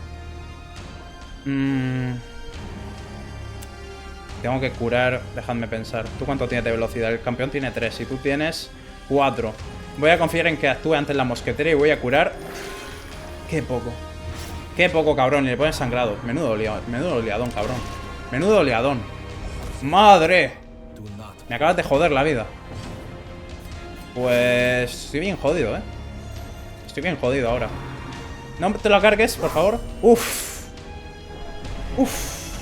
Tengo que curar, dejadme pensar. ¿Tú cuánto tienes de velocidad? El campeón tiene 3 y tú tienes 4. Voy a confiar en que actúe antes la mosquetera y voy a curar. Qué poco. Qué poco, cabrón, y le pones sangrado. Menudo liadón, cabrón. Menudo liadón. ¡Madre! Me acabas de joder la vida. Pues... estoy bien jodido, Estoy bien jodido ahora. No te lo cargues, por favor. Uff. Uff.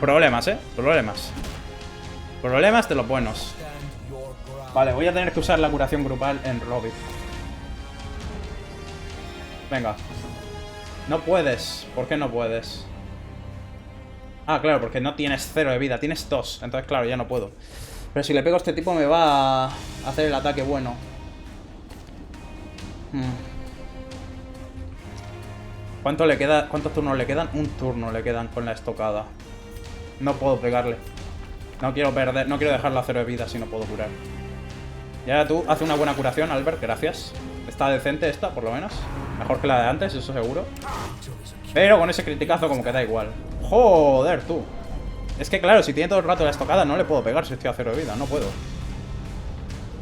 Problemas, Problemas. Problemas de los buenos. Vale, voy a tener que usar la curación grupal en Robbie. Venga. No puedes. ¿Por qué no puedes? Ah, claro, porque no tienes 0 de vida. Tienes 2. Entonces, claro, ya no puedo. Pero si le pego a este tipo me va a hacer el ataque bueno. ¿Cuánto le queda? ¿Cuántos turnos le quedan? Un turno le quedan con la estocada. No puedo pegarle. No quiero perder, no quiero dejarlo a 0 de vida si no puedo curar. Y ahora tú, hace una buena curación, Albert, gracias. Está decente esta, por lo menos. Mejor que la de antes, eso seguro. Pero con ese criticazo como que da igual. Joder, tú. Es que claro, si tiene todo el rato la estocada no le puedo pegar si estoy a 0 de vida, no puedo.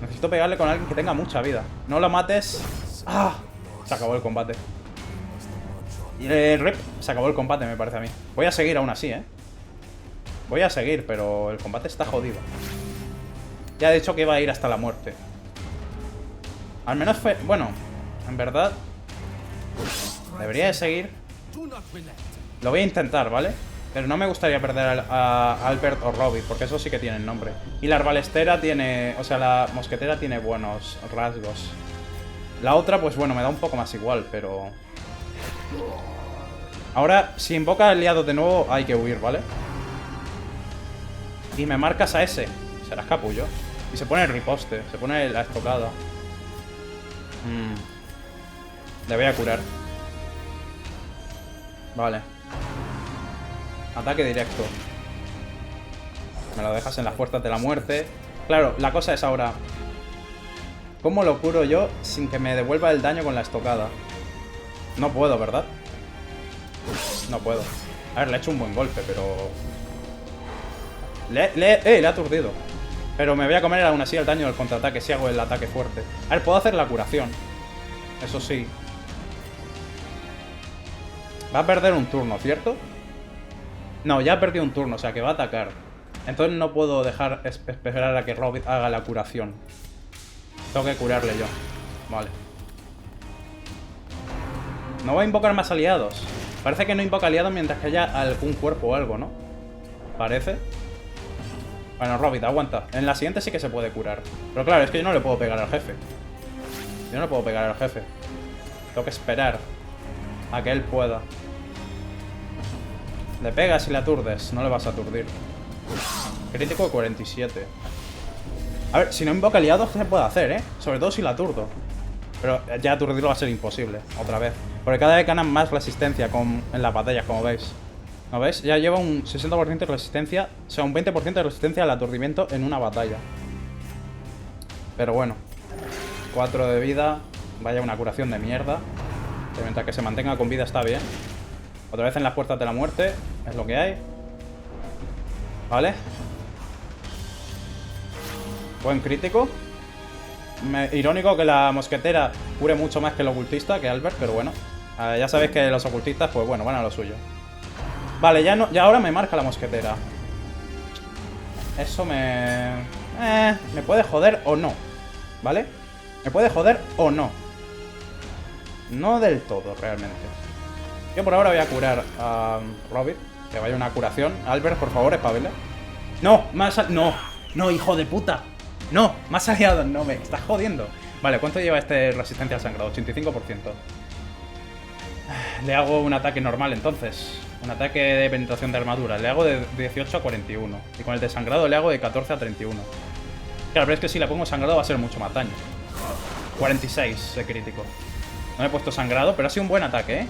Necesito pegarle con alguien que tenga mucha vida. No lo mates ¡Ah! Se acabó el combate. Y rip, se acabó el combate, me parece a mí. Voy a seguir aún así, ¿eh? Voy a seguir, pero el combate está jodido. Ya he dicho que iba a ir hasta la muerte. Al menos fue... Bueno, en verdad... Debería de seguir. Lo voy a intentar, ¿vale? Pero no me gustaría perder a Albert o Robbie, porque eso sí que tienen nombre. Y la arbalestera tiene... O sea, la mosquetera tiene buenos rasgos. La otra, pues bueno, me da un poco más igual, pero... Ahora, si invoca aliados de nuevo, hay que huir, ¿vale? Y me marcas a ese. Serás capullo. Y se pone el riposte, se pone la estocada. Le voy a curar. Vale. Ataque directo. Me lo dejas en las puertas de la muerte. Claro, la cosa es ahora... ¿Cómo lo curo yo sin que me devuelva el daño con la estocada? No puedo, ¿verdad? No puedo. A ver, le he hecho un buen golpe, pero... Le he aturdido. Pero me voy a comer aún así el daño del contraataque si hago el ataque fuerte. A ver, puedo hacer la curación. Eso sí. Va a perder un turno, ¿cierto? No, ya ha perdido un turno, o sea que va a atacar. Entonces no puedo dejar esperar a que Robbie haga la curación. Tengo que curarle yo. Vale. No va a invocar más aliados. Parece que no invoca aliados mientras que haya algún cuerpo o algo, ¿no? Parece. Bueno, Robbie, aguanta. En la siguiente sí que se puede curar. Pero claro, es que yo no le puedo pegar al jefe. Yo no le puedo pegar al jefe. Tengo que esperar a que él pueda. Le pegas y le aturdes. No le vas a aturdir. Crítico de 47. A ver, si no invoca aliados, ¿qué se puede hacer, eh? Sobre todo si la aturdo. Pero ya aturdirlo va a ser imposible. Otra vez. Porque cada vez ganan más resistencia en las batallas, como veis. ¿No veis? Ya lleva un 60% de resistencia. O sea, un 20% de resistencia al aturdimiento en una batalla. Pero bueno. 4 de vida. Vaya una curación de mierda. Que mientras que se mantenga con vida está bien. Otra vez en las puertas de la muerte. Es lo que hay. Vale. Buen crítico. Irónico que la mosquetera cure mucho más que el ocultista, que Albert, pero bueno. Ya sabéis que los ocultistas, pues bueno, van a lo suyo. Vale, ya ahora me marca la mosquetera. Eso me puede joder o no. ¿Vale? Me puede joder o no. No del todo, realmente. Yo por ahora voy a curar a Robbie. Que vaya una curación. Albert, por favor, espabila. No, no, hijo de puta. No, más aliados, no me estás jodiendo. Vale, ¿cuánto lleva este resistencia al sangrado? 85%. Le hago un ataque normal entonces. Un ataque de penetración de armadura. Le hago de 18 a 41. Y con el de sangrado le hago de 14 a 31. Claro, pero es que si le pongo sangrado va a ser mucho más daño. 46 de crítico. No me he puesto sangrado, pero ha sido un buen ataque, ¿eh?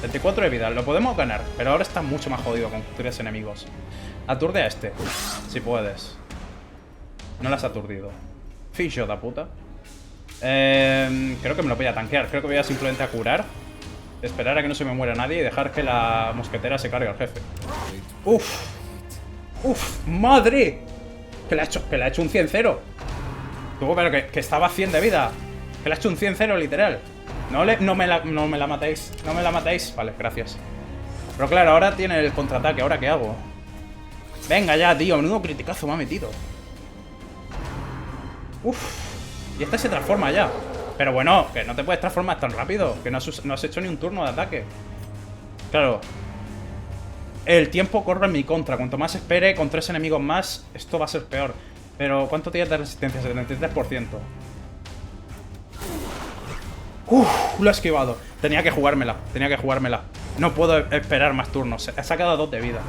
34 de vida, lo podemos ganar. Pero ahora está mucho más jodido con 3 enemigos. Aturde a este, si puedes. No lo has aturdido. Ficho de puta. Creo que me lo voy a tanquear. Creo que voy a simplemente a curar. Esperar a que no se me muera nadie y dejar que la mosquetera se cargue al jefe. ¡Uf! ¡Uf! ¡Madre! Que le ha hecho un 100-0. Tuvo, pero que estaba a 100 de vida. Que le ha hecho un 100-0 literal. No me la matéis. No me la matéis. Vale, gracias. Pero claro, ahora tiene el contraataque. ¿Ahora qué hago? Venga ya, tío. Menudo criticazo me ha metido. Uf. Y este se transforma ya. Pero bueno, que no te puedes transformar tan rápido. Que no has hecho ni un turno de ataque. Claro. El tiempo corre en mi contra. Cuanto más espere con 3 enemigos más, esto va a ser peor. Pero ¿cuánto tienes de resistencia? 73%. Lo he esquivado. Tenía que jugármela. No puedo esperar más turnos. He sacado 2 de vida.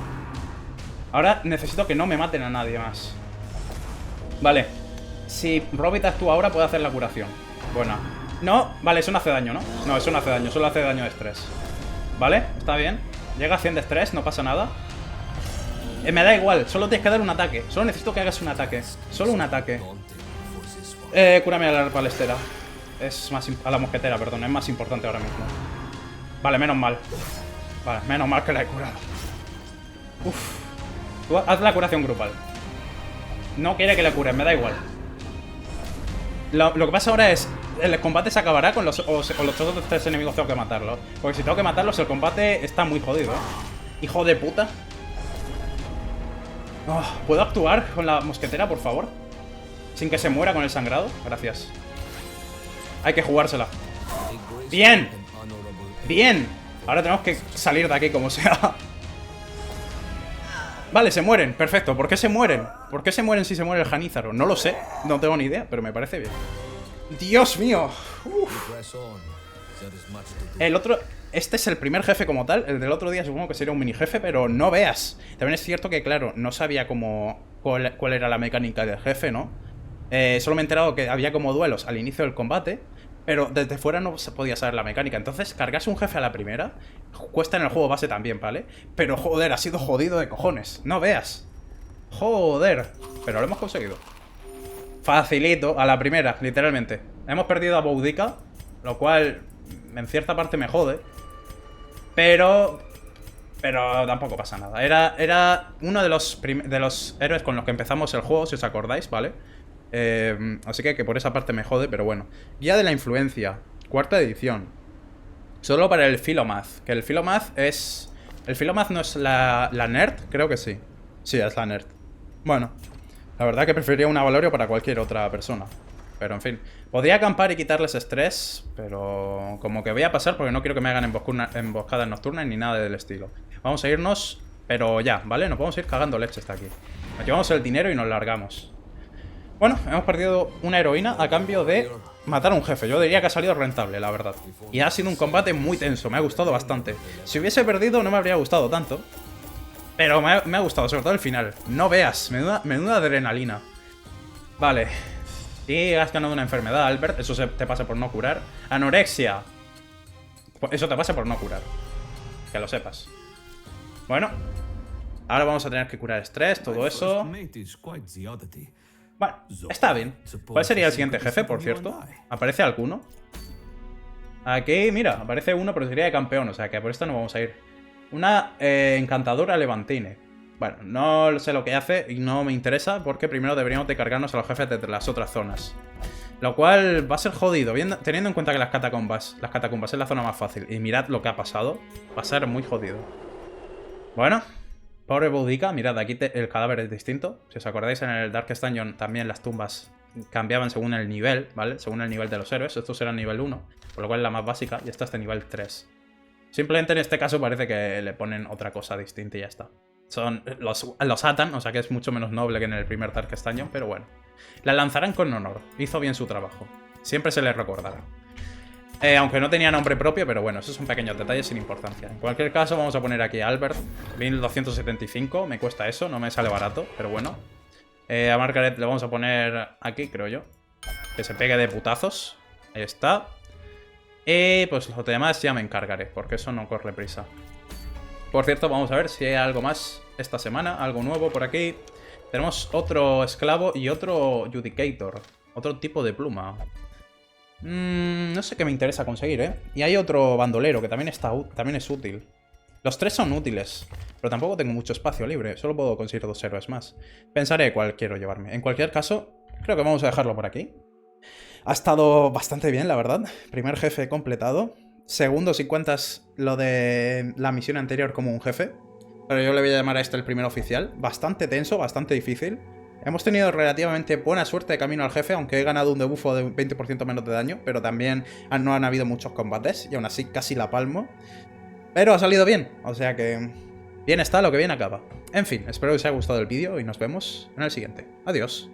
Ahora necesito que no me maten a nadie más. Vale. Si Robbie actúa ahora, puede hacer la curación. Buena. No, vale, eso no hace daño, ¿no? No, eso no hace daño, solo hace daño de estrés. Vale, está bien. Llega a 100 de estrés, no pasa nada. Me da igual, solo tienes que dar un ataque. Solo necesito que hagas un ataque. Solo un ataque. Cúrame a la palestera. Es más... A la mosquetera, perdón, es más importante ahora mismo. Vale, menos mal. Vale, menos mal que la he curado. Uf. Tú haz la curación grupal. No quiere que la cures, me da igual. Lo que pasa ahora es... el combate se acabará con los otros 3 enemigos tengo que matarlos. Porque si tengo que matarlos, el combate está muy jodido, ¿eh? Hijo de puta. Oh, ¿puedo actuar con la mosquetera, por favor? Sin que se muera con el sangrado. Gracias. Hay que jugársela. ¡Bien! ¡Bien! Ahora tenemos que salir de aquí como sea. Vale, se mueren. Perfecto. ¿Por qué se mueren? ¿Por qué se mueren si se muere el Janízaro? No lo sé. No tengo ni idea, pero me parece bien. ¡Dios mío! Uf. El otro... Este es el primer jefe como tal. El del otro día supongo que sería un mini jefe, pero no veas. También es cierto que, claro, no sabía cuál era la mecánica del jefe, ¿no? Solo me he enterado que había como duelos al inicio del combate, pero desde fuera no se podía saber la mecánica. Entonces, cargarse un jefe a la primera cuesta en el juego base también, ¿vale? Pero, joder, ha sido jodido de cojones. No veas. Joder. Pero lo hemos conseguido. Facilito, a la primera, literalmente. Hemos perdido a Boudica, lo cual en cierta parte me jode. Pero tampoco pasa nada. Era uno de los héroes con los que empezamos el juego, si os acordáis, ¿vale? Así que por esa parte me jode, pero bueno. Guía de la influencia, 4ª edición. Solo para el Philomath. Que el Philomath es... ¿El Philomath no es la nerd? Creo que sí. Sí, es la nerd. Bueno, la verdad que preferiría una Valorio para cualquier otra persona. Pero en fin, podría acampar y quitarles estrés, pero como que voy a pasar porque no quiero que me hagan emboscadas nocturnas ni nada del estilo. Vamos a irnos, pero ya, ¿vale? Nos podemos ir cagando leche hasta aquí. Nos llevamos el dinero y nos largamos. Bueno, hemos perdido una heroína a cambio de matar a un jefe. Yo diría que ha salido rentable, la verdad. Y ha sido un combate muy tenso, me ha gustado bastante. Si hubiese perdido no me habría gustado tanto, pero me ha gustado, sobre todo el final. No veas, menuda adrenalina. Vale. Y has ganado una enfermedad, Albert. Eso te pasa por no curar. Anorexia. Eso te pasa por no curar. Que lo sepas. Bueno. Ahora vamos a tener que curar estrés, todo eso. Bueno, está bien. ¿Cuál sería el siguiente jefe, por cierto? ¿Aparece alguno? Aquí, mira, aparece uno, pero sería de campeón. O sea que por esto no vamos a ir. Una encantadora levantine. Bueno, no sé lo que hace y no me interesa porque primero deberíamos de cargarnos a los jefes de las otras zonas. Lo cual va a ser jodido, teniendo en cuenta que las catacumbas es la zona más fácil. Y mirad lo que ha pasado. Va a ser muy jodido. Bueno, pobre Boudica, mirad, aquí el cadáver es distinto. Si os acordáis, en el Darkest Dungeon también las tumbas cambiaban según el nivel, ¿vale? Según el nivel de los héroes. Estos eran nivel 1, por lo cual es la más básica, y esta es de nivel 3. Simplemente en este caso parece que le ponen otra cosa distinta y ya está. Los atan, o sea que es mucho menos noble que en el primer Darkest Dungeon, pero bueno. La lanzarán con honor. Hizo bien su trabajo. Siempre se le recordará. Aunque no tenía nombre propio, pero bueno, esos son pequeños detalles sin importancia. En cualquier caso, vamos a poner aquí a Albert. 1275, me cuesta eso, no me sale barato, pero bueno. A Margaret le vamos a poner aquí, creo yo. Que se pegue de putazos. Ahí está. Y pues los demás ya me encargaré, porque eso no corre prisa. Por cierto, vamos a ver si hay algo más esta semana, algo nuevo por aquí. Tenemos otro esclavo y otro Judicator, otro tipo de pluma. No sé qué me interesa conseguir, ¿eh? Y hay otro bandolero que también es útil. Los tres son útiles, pero tampoco tengo mucho espacio libre. Solo puedo conseguir 2 héroes más. Pensaré cuál quiero llevarme. En cualquier caso, creo que vamos a dejarlo por aquí. Ha estado bastante bien, la verdad. Primer jefe completado. Segundo, si cuentas lo de la misión anterior como un jefe. Pero yo le voy a llamar a este el primer oficial. Bastante tenso, bastante difícil. Hemos tenido relativamente buena suerte de camino al jefe, aunque he ganado un debuffo de 20% menos de daño, pero también no han habido muchos combates, y aún así casi la palmo. Pero ha salido bien, o sea que bien está lo que bien acaba. En fin, espero que os haya gustado el vídeo y nos vemos en el siguiente. Adiós.